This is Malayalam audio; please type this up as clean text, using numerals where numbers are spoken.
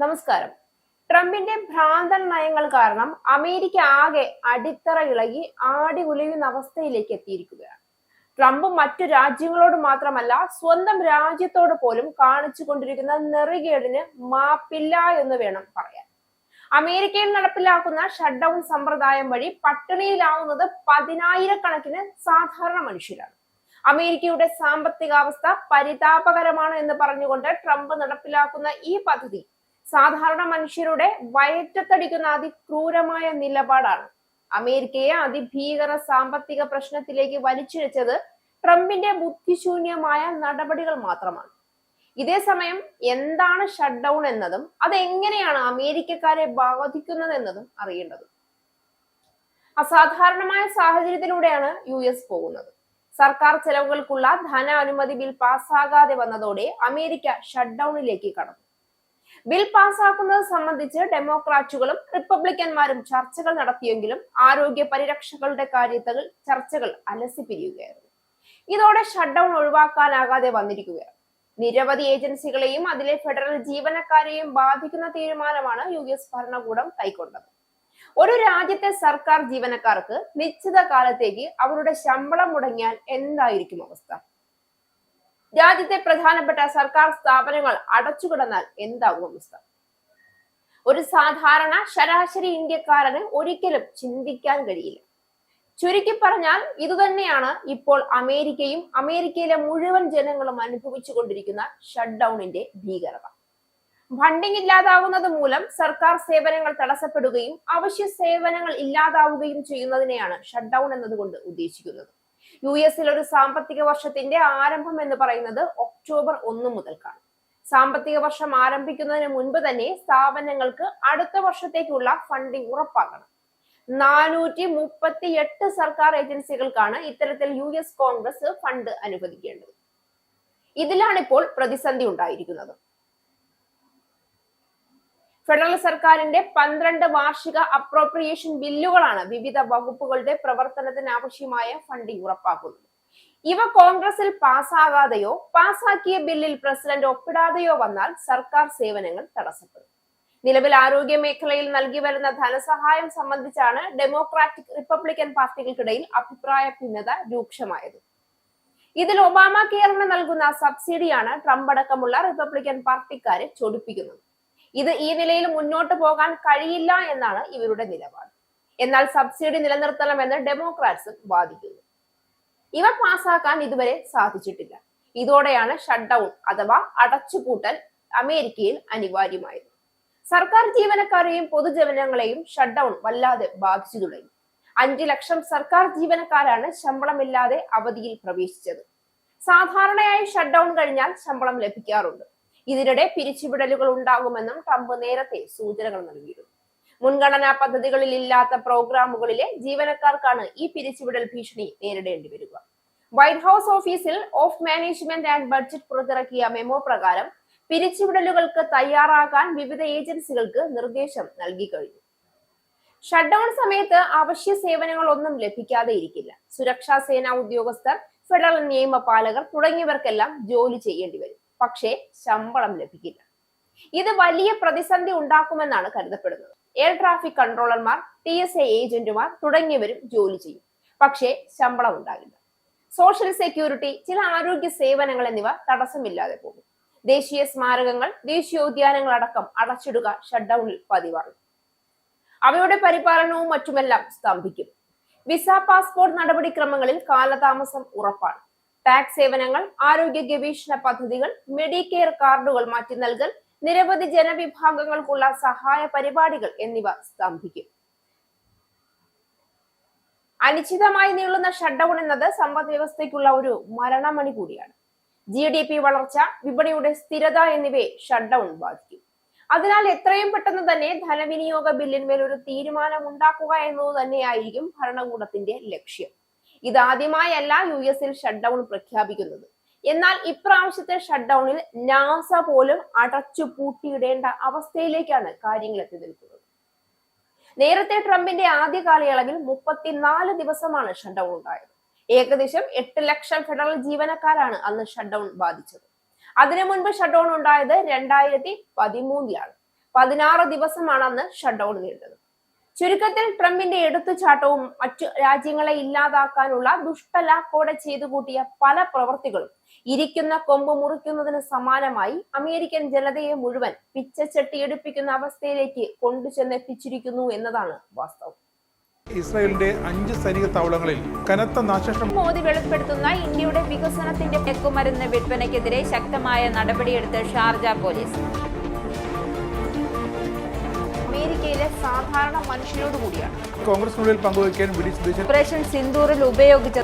നമസ്കാരം. ട്രംപിന്റെ ഭ്രാന്തൻ നയങ്ങൾ കാരണം അമേരിക്ക ആകെ അടിത്തറ ഇളകി ആടി ഉലയുന്ന അവസ്ഥയിലേക്ക് എത്തിയിരിക്കുകയാണ്. ട്രംപ് മറ്റു രാജ്യങ്ങളോട് മാത്രമല്ല സ്വന്തം രാജ്യത്തോട് പോലും കാണിച്ചു കൊണ്ടിരിക്കുന്ന നെറികേടിന് മാപ്പില്ല എന്ന് വേണം പറയാൻ. അമേരിക്കയിൽ നടപ്പിലാക്കുന്ന ഷട്ട് ഡൗൺ സമ്പ്രദായം വഴി പട്ടിണിയിലാവുന്നത് പതിനായിരക്കണക്കിന് സാധാരണ മനുഷ്യരാണ്. അമേരിക്കയുടെ സാമ്പത്തികാവസ്ഥ പരിതാപകരമാണ് എന്ന് പറഞ്ഞുകൊണ്ട് ട്രംപ് നടപ്പിലാക്കുന്ന ഈ പദ്ധതി സാധാരണ മനുഷ്യരുടെ വയറ്റത്തടിക്കുന്ന അതിക്രൂരമായ നിലപാടാണ്. അമേരിക്കയെ അതിഭീകര സാമ്പത്തിക പ്രശ്നത്തിലേക്ക് വലിച്ചിഴച്ചത് ട്രംപിന്റെ ബുദ്ധിശൂന്യമായ നടപടികൾ മാത്രമാണ്. ഇതേസമയം എന്താണ് ഷട്ട് ഡൗൺ എന്നതും അതെങ്ങനെയാണ് അമേരിക്കക്കാരെ ബാധിക്കുന്നതെന്നതും അറിയേണ്ടത്. അസാധാരണമായ സാഹചര്യത്തിലൂടെയാണ് US പോകുന്നത്. സർക്കാർ ചെലവുകൾക്കുള്ള ധന അനുമതി ബിൽ പാസ്സാകാതെ വന്നതോടെ അമേരിക്ക ഷട്ട് ഡൗണിലേക്ക് കടന്നു. ബിൽ പാസ്സാക്കുന്നത് സംബന്ധിച്ച് ഡെമോക്രാറ്റുകളും റിപ്പബ്ലിക്കന്മാരും ചർച്ചകൾ നടത്തിയെങ്കിലും ആരോഗ്യ പരിരക്ഷകളുടെ കാര്യത്തിൽ ചർച്ചകൾ അലസിപ്പിരിയുകയായിരുന്നു. ഇതോടെ ഷട്ട് ഡൗൺ ഒഴിവാക്കാനാകാതെ വന്നിരിക്കുകയാണ്. നിരവധി ഏജൻസികളെയും അതിലെ ഫെഡറൽ ജീവനക്കാരെയും ബാധിക്കുന്ന തീരുമാനമാണ് US ഭരണകൂടം കൈക്കൊണ്ടത്. ഒരു രാജ്യത്തെ സർക്കാർ ജീവനക്കാർക്ക് നിശ്ചിത കാലത്തേക്ക് അവരുടെ ശമ്പളം മുടങ്ങിയാൽ എന്തായിരിക്കും അവസ്ഥ? രാജ്യത്തെ പ്രധാനപ്പെട്ട സർക്കാർ സ്ഥാപനങ്ങൾ അടച്ചുകിടന്നാൽ എന്താകും അവസ്ഥ? ഒരു സാധാരണ ശരാശരി ഇന്ത്യക്കാരന് ഒരിക്കലും ചിന്തിക്കാൻ കഴിയില്ല. ചുരുക്കി പറഞ്ഞാൽ ഇതുതന്നെയാണ് ഇപ്പോൾ അമേരിക്കയും അമേരിക്കയിലെ മുഴുവൻ ജനങ്ങളും അനുഭവിച്ചു കൊണ്ടിരിക്കുന്ന ഷട്ട് ഡൗണിന്റെ ഭീകരത. ഫണ്ടിങ് ഇല്ലാതാവുന്നത് മൂലം സർക്കാർ സേവനങ്ങൾ തടസ്സപ്പെടുകയും അവശ്യ സേവനങ്ങൾ ഇല്ലാതാവുകയും ചെയ്യുന്നതിനെയാണ് ഷട്ട് ഡൗൺ എന്നതുകൊണ്ട് ഉദ്ദേശിക്കുന്നത്. US ഒരു സാമ്പത്തിക വർഷത്തിന്റെ ആരംഭം എന്ന് പറയുന്നത് ഒക്ടോബർ 1 മുതൽക്കാണ്. സാമ്പത്തിക വർഷം ആരംഭിക്കുന്നതിന് മുൻപ് തന്നെ സ്ഥാപനങ്ങൾക്ക് അടുത്ത വർഷത്തേക്കുള്ള ഫണ്ടിങ് ഉറപ്പാക്കണം. 438 സർക്കാർ ഏജൻസികൾക്കാണ് ഇത്തരത്തിൽ US കോൺഗ്രസ് ഫണ്ട് അനുവദിക്കേണ്ടത്. ഇതിലാണിപ്പോൾ പ്രതിസന്ധി ഉണ്ടായിരിക്കുന്നത്. ഫെഡറൽ സർക്കാരിന്റെ 12 വാർഷിക അപ്രോപ്രിയേഷൻ ബില്ലുകളാണ് വിവിധ വകുപ്പുകളുടെ പ്രവർത്തനത്തിന് ആവശ്യമായ ഫണ്ടിങ് ഉറപ്പാക്കുന്നത്. ഇവ കോൺഗ്രസിൽ പാസ്സാകാതെയോ പാസ്സാക്കിയ ബില്ലിൽ പ്രസിഡന്റ് ഒപ്പിടാതെയോ വന്നാൽ സർക്കാർ സേവനങ്ങൾ തടസ്സപ്പെടും. നിലവിൽ ആരോഗ്യ മേഖലയിൽ നൽകി വരുന്ന ധനസഹായം സംബന്ധിച്ചാണ് ഡെമോക്രാറ്റിക് റിപ്പബ്ലിക്കൻ പാർട്ടികൾക്കിടയിൽ അഭിപ്രായ ഭിന്നത രൂക്ഷമായത്. ഇതിൽ ഒബാമ കെയറിന് നൽകുന്ന സബ്സിഡിയാണ് ട്രംപ് അടക്കമുള്ള റിപ്പബ്ലിക്കൻ പാർട്ടിക്കാരെ ചൊടിപ്പിക്കുന്നത്. ഇത് ഈ നിലയിൽ മുന്നോട്ട് പോകാൻ കഴിയില്ല എന്നാണ് ഇവരുടെ നിലപാട്. എന്നാൽ സബ്സിഡി നിലനിർത്തണമെന്ന് ഡെമോക്രാറ്റ്സും വാദിക്കുന്നു. ഇവ പാസ്സാക്കാൻ ഇതുവരെ സാധിച്ചിട്ടില്ല. ഇതോടെയാണ് ഷട്ട് ഡൗൺ അഥവാ അടച്ചുപൂട്ടൽ അമേരിക്കയിൽ അനിവാര്യമായത്. സർക്കാർ ജീവനക്കാരെയും പൊതുജനങ്ങളെയും ഷട്ട് ഡൗൺ വല്ലാതെ ബാധിച്ചു തുടങ്ങി. 5 ലക്ഷം സർക്കാർ ജീവനക്കാരാണ് ശമ്പളമില്ലാതെ അവധിയിൽ പ്രവേശിച്ചത്. സാധാരണയായി ഷട്ട് ഡൗൺ കഴിഞ്ഞാൽ ശമ്പളം ലഭിക്കാറുണ്ട്. ഇതിനിടെ പിരിച്ചുവിടലുകൾ ഉണ്ടാകുമെന്നും ട്രംപ് നേരത്തെ സൂചനകൾ നൽകിയിരുന്നു. മുൻഗണനാ പദ്ധതികളിൽ ഇല്ലാത്ത പ്രോഗ്രാമുകളിലെ ജീവനക്കാർക്കാണ് ഈ പിരിച്ചുവിടൽ ഭീഷണി നേരിടേണ്ടി വരിക. വൈറ്റ് ഹൗസ് ഓഫീസിൽ ഓഫ് മാനേജ്മെന്റ് ആൻഡ് ബഡ്ജറ്റ് പുറത്തിറക്കിയ മെമ്മോ പ്രകാരം പിരിച്ചുവിടലുകൾക്ക് തയ്യാറാകാൻ വിവിധ ഏജൻസികൾക്ക് നിർദ്ദേശം നൽകി കഴിഞ്ഞു. ഷട്ട് ഡൗൺ സമയത്ത് അവശ്യ സേവനങ്ങൾ ഒന്നും ലഭിക്കാതെ ഇരിക്കില്ല. സുരക്ഷാ സേനാ ഉദ്യോഗസ്ഥർ, ഫെഡറൽ നിയമപാലകർ തുടങ്ങിയവർക്കെല്ലാം ജോലി ചെയ്യേണ്ടി വരും. പക്ഷേ ശമ്പളം ലഭിക്കില്ല. ഇത് വലിയ പ്രതിസന്ധി ഉണ്ടാക്കുമെന്നാണ് കരുതപ്പെടുന്നത്. എയർ ട്രാഫിക് കൺട്രോളർമാർ, TSA ഏജന്റുമാർ തുടങ്ങിയവരും ജോലി ചെയ്യും. പക്ഷേ ശമ്പളം ഉണ്ടാകില്ല. സോഷ്യൽ സെക്യൂരിറ്റി, ചില ആരോഗ്യ സേവനങ്ങൾ എന്നിവ തടസ്സമില്ലാതെ പോകും. ദേശീയ സ്മാരകങ്ങൾ, ദേശീയോദ്യാനങ്ങൾ അടക്കം അടച്ചിടുക ഷട്ട് ഡൗണിൽ പതിവാണ്. അവയുടെ പരിപാലനവും മറ്റുമെല്ലാം സ്തംഭിക്കും. വിസ, പാസ്പോർട്ട് നടപടിക്രമങ്ങളിൽ കാലതാമസം ഉറപ്പാണ്. ടാക്സ് സേവനങ്ങൾ, ആരോഗ്യ ഗവേഷണ പദ്ധതികൾ, മെഡിക്കെയർ കാർഡുകൾ മാറ്റി നൽകൽ, നിരവധി ജനവിഭാഗങ്ങൾക്കുള്ള സഹായ പരിപാടികൾ എന്നിവ സ്തംഭിക്കും. അനിശ്ചിതമായി നീളുന്ന ഷട്ട് ഡൗൺ എന്നത് സമ്പദ് വ്യവസ്ഥയ്ക്കുള്ള ഒരു മരണമണി കൂടിയാണ്. GDP വളർച്ച, വിപണിയുടെ സ്ഥിരത എന്നിവയെ ഷട്ട് ഡൗൺ ബാധിക്കും. അതിനാൽ എത്രയും പെട്ടെന്ന് തന്നെ ധനവിനിയോഗ ബില്ലിന്മേൽ ഒരു തീരുമാനം ഉണ്ടാക്കുക എന്നത് തന്നെയായിരിക്കും ഭരണകൂടത്തിന്റെ ലക്ഷ്യം. ഇതാദ്യമായല്ല US ഷട്ട് ഡൗൺ പ്രഖ്യാപിക്കുന്നത്. എന്നാൽ ഇപ്രാവശ്യത്തെ ഷട്ട് ഡൗണിൽ നാസ പോലും അടച്ചു പൂട്ടിയിടേണ്ട അവസ്ഥയിലേക്കാണ് കാര്യങ്ങൾ എത്തി നിൽക്കുന്നത്. നേരത്തെ ട്രംപിന്റെ ആദ്യ കാലയളവിൽ 34 ദിവസമാണ് ഷട്ട് ഡൗൺ ഉണ്ടായത്. ഏകദേശം 8 ലക്ഷം ഫെഡറൽ ജീവനക്കാരാണ് അന്ന് ഷട്ട് ഡൗൺ ബാധിച്ചത്. അതിനു മുൻപ് ഷട്ട് ഡൗൺ ഉണ്ടായത് 2013-ലാണ്. 16 ദിവസമാണ് അന്ന് ഷട്ട്ഡൌൺ നീണ്ടത്. ചുരുക്കത്തിൽ ട്രംപിന്റെ എടുത്തുചാട്ടവും മറ്റു രാജ്യങ്ങളെ ഇല്ലാതാക്കാനുള്ള ദുഷ്ടലാക്കോടെ ചെയ്തു കൂട്ടിയ പല പ്രവൃത്തികളും ഇരിക്കുന്ന കൊമ്പ് മുറിക്കുന്നതിന് സമാനമായി അമേരിക്കൻ ജനതയെ മുഴുവൻ പിച്ചച്ചട്ടിയെടുപ്പിക്കുന്ന അവസ്ഥയിലേക്ക് കൊണ്ടുചെന്നെത്തിച്ചിരിക്കുന്നു എന്നതാണ് വാസ്തവം. ഇസ്രായേലിന്റെ 5 സൈനിക താവളങ്ങളിൽ കനത്ത നാശനഷ്ടം. മോദി വെളിപ്പെടുത്തുന്ന ഇന്ത്യയുടെ വികസനത്തിന്റെ മയക്കുമരുന്ന് വിൽപ്പനയ്ക്കെതിരെ ശക്തമായ നടപടിയെടുത്ത് ഷാർജ പോലീസ്. അമേരിക്കയിലെ സാധാരണ മനുഷ്യരോട് കൂടിയാണ് കോൺഗ്രസിനുള്ളിൽ പങ്കുവയ്ക്കാൻ വി ഡി സതീശൻ ഓപ്പറേഷൻ സിന്ദൂറിൽ ഉപയോഗിച്ച